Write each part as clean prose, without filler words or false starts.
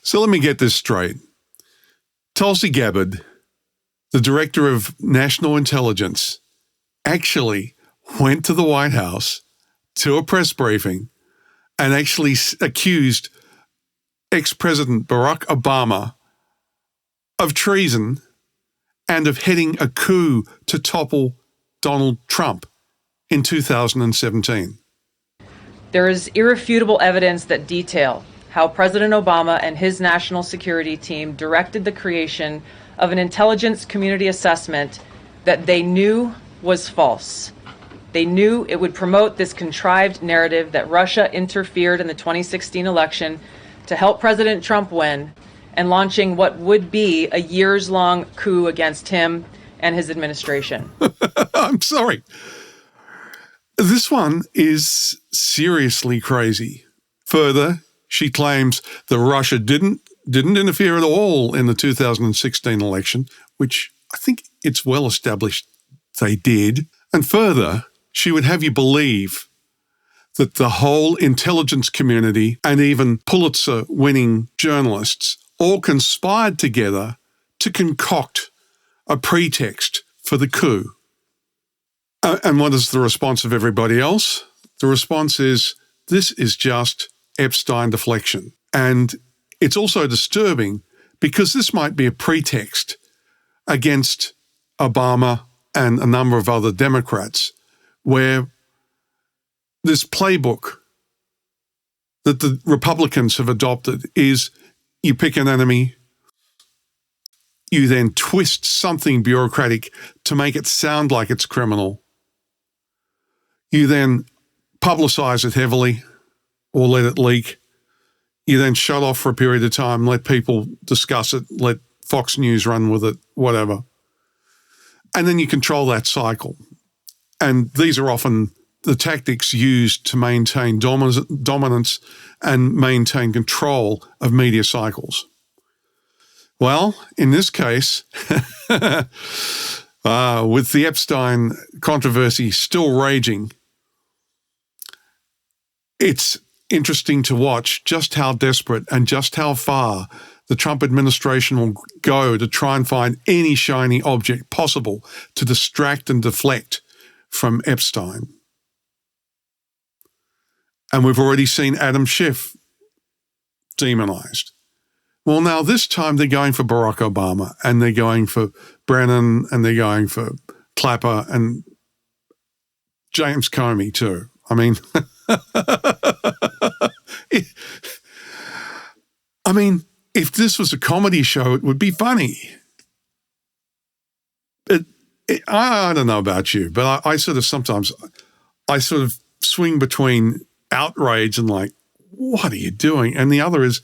So let me get this straight. Tulsi Gabbard, the director of national intelligence, actually went to the White House to a press briefing and actually accused ex-President Barack Obama of treason and of heading a coup to topple Donald Trump in 2017. There is irrefutable evidence that detail how President Obama and his national security team directed the creation of an intelligence community assessment that they knew was false. They knew it would promote this contrived narrative that Russia interfered in the 2016 election to help President Trump win, and launching what would be a years-long coup against him and his administration. I'm sorry. This one is seriously crazy. Further, she claims that Russia didn't interfere at all in the 2016 election, which I think it's well established they did. And further, she would have you believe that the whole intelligence community and even Pulitzer-winning journalists all conspired together to concoct a pretext for the coup. And what is the response of everybody else? The response is, this is just Epstein deflection. And it's also disturbing because this might be a pretext against Obama and a number of other Democrats, where this playbook that the Republicans have adopted is you pick an enemy, you then twist something bureaucratic to make it sound like it's criminal. You then publicize it heavily or let it leak. You then shut off for a period of time, let people discuss it, let Fox News run with it, whatever. And then you control that cycle. And these are often the tactics used to maintain dominance and maintain control of media cycles. Well, in this case, with the Epstein controversy still raging, it's interesting to watch just how desperate and just how far the Trump administration will go to try and find any shiny object possible to distract and deflect from Epstein. And we've already seen Adam Schiff demonized. Well, now this time they're going for Barack Obama, and they're going for Brennan, and they're going for Clapper and James Comey too. I mean, if this was a comedy show, it would be funny. I don't know about you, but I sort of sometimes swing between outrage and like, what are you doing? And the other is,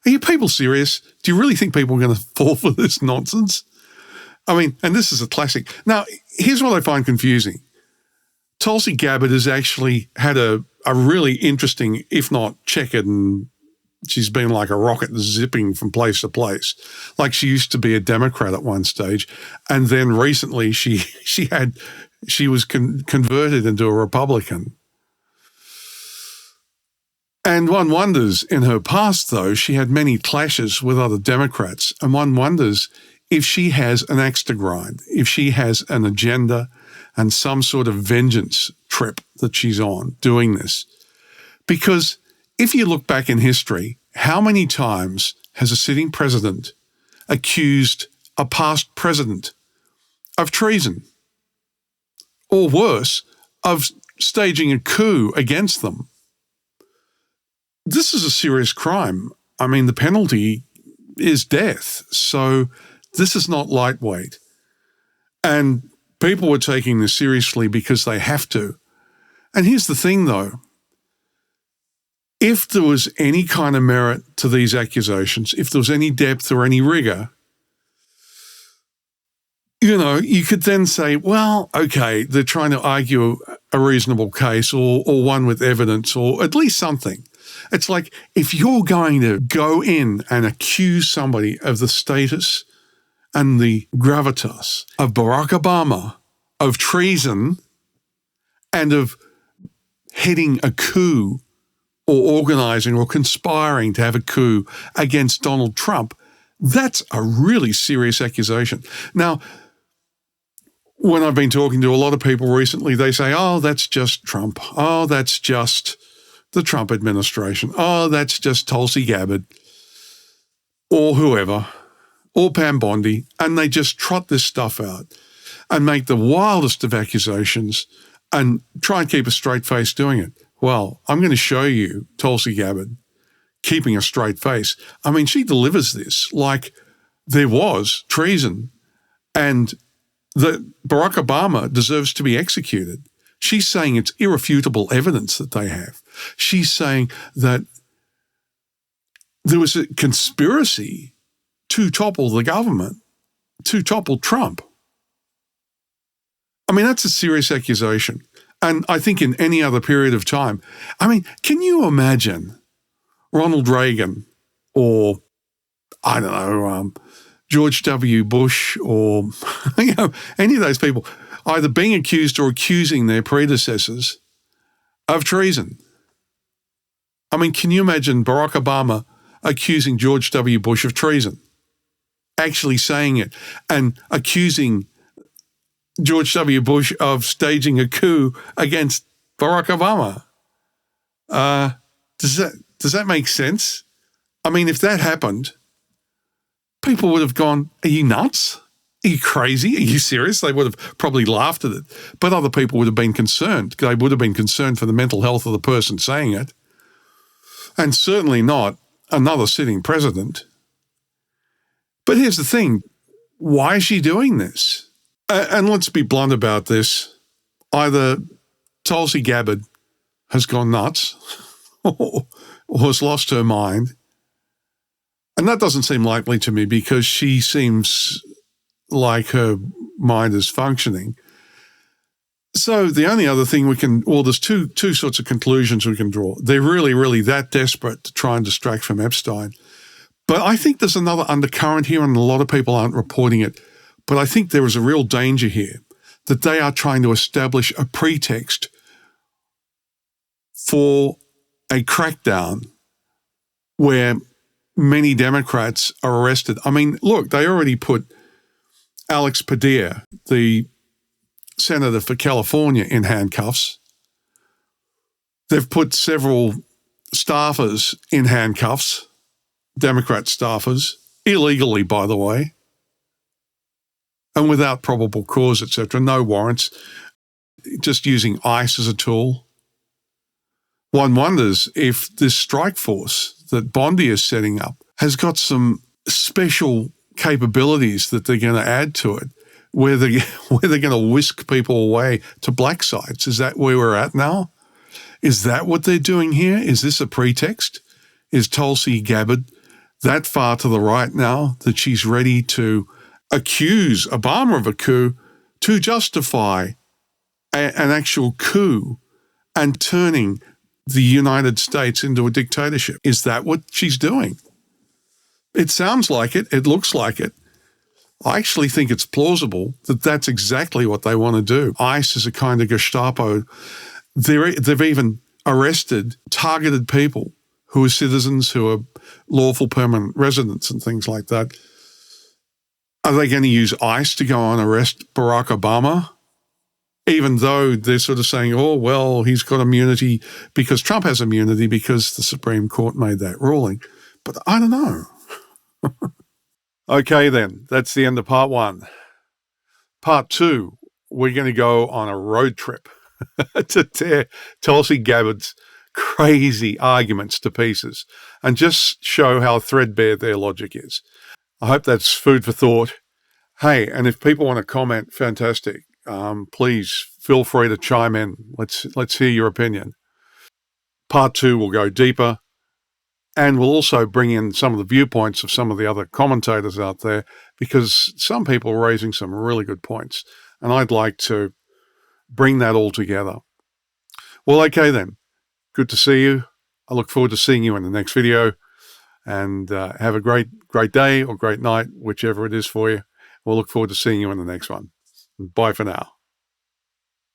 are you people serious? Do you really think people are going to fall for this nonsense? I mean, and this is a classic. Now, here's what I find confusing. Tulsi Gabbard has actually had a really interesting, if not checkered, and she's been like a rocket zipping from place to place. Like she used to be a Democrat at one stage, and then recently she was converted into a Republican. And one wonders, in her past, though, she had many clashes with other Democrats, and one wonders if she has an axe to grind, if she has an agenda and some sort of vengeance trip that she's on doing this. Because if you look back in history, how many times has a sitting president accused a past president of treason? Or worse, of staging a coup against them? This is a serious crime. I mean, the penalty is death. So this is not lightweight. And people were taking this seriously because they have to. And here's the thing, though. If there was any kind of merit to these accusations, if there was any depth or any rigor, you could then say, well, okay, they're trying to argue a reasonable case or one with evidence or at least something. It's like if you're going to go in and accuse somebody of the status and the gravitas of Barack Obama, of treason, and of heading a coup or organizing or conspiring to have a coup against Donald Trump, that's a really serious accusation. Now, when I've been talking to a lot of people recently, they say, oh, that's just Trump. Oh, that's just the Trump administration. Oh, that's just Tulsi Gabbard or whoever, or Pam Bondi, and they just trot this stuff out and make the wildest of accusations and try and keep a straight face doing it. Well, I'm going to show you Tulsi Gabbard keeping a straight face. I mean, she delivers this like there was treason and that Barack Obama deserves to be executed. She's saying it's irrefutable evidence that they have. She's saying that there was a conspiracy to topple the government, to topple Trump. I mean, that's a serious accusation. And I think in any other period of time, I mean, can you imagine Ronald Reagan or, I don't know, George W. Bush or any of those people either being accused or accusing their predecessors of treason? I mean, can you imagine Barack Obama accusing George W. Bush of treason, actually saying it, and accusing George W. Bush of staging a coup against Barack Obama? Does that make sense? I mean, if that happened, people would have gone, are you nuts? Are you crazy? Are you serious? They would have probably laughed at it. But other people would have been concerned. They would have been concerned for the mental health of the person saying it. And certainly not another sitting president. But here's the thing. Why is she doing this? And let's be blunt about this. Either Tulsi Gabbard has gone nuts or has lost her mind. And that doesn't seem likely to me because she seems like her mind is functioning. So the only other thing there's two sorts of conclusions we can draw. They're really, really that desperate to try and distract from Epstein. But I think there's another undercurrent here, and a lot of people aren't reporting it. But I think there is a real danger here that they are trying to establish a pretext for a crackdown where many Democrats are arrested. I mean, look, they already put Alex Padilla, the senator for California, in handcuffs. They've put several staffers in handcuffs, Democrat staffers, illegally, by the way, and without probable cause, etc., no warrants, just using ICE as a tool. One wonders if this strike force that Bondi is setting up has got some special capabilities that they're going to add to it, where they're going to whisk people away to black sites. Is that where we're at now? Is that what they're doing here? Is this a pretext? Is Tulsi Gabbard that far to the right now that she's ready to accuse Obama of a coup to justify an actual coup and turning the United States into a dictatorship? Is that what she's doing? It sounds like it. It looks like it. I actually think it's plausible that that's exactly what they want to do. ICE is a kind of Gestapo. They've even arrested targeted people who are citizens, who are lawful permanent residents and things like that. Are they going to use ICE to go and arrest Barack Obama? Even though they're sort of saying, oh, well, he's got immunity because Trump has immunity because the Supreme Court made that ruling. But I don't know. Okay, then. That's the end of part one. Part two, we're going to go on a road trip to tear Tulsi Gabbard's crazy arguments to pieces and just show how threadbare their logic is. I hope that's food for thought. Hey, and if people want to comment, fantastic. Please feel free to chime in. Let's hear your opinion. Part two will go deeper, and we'll also bring in some of the viewpoints of some of the other commentators out there, because some people are raising some really good points, and I'd like to bring that all together. Well, okay then. Good to see you. I look forward to seeing you in the next video, and have a great day or great night, whichever it is for you. We'll look forward to seeing you in the next one. Bye for now.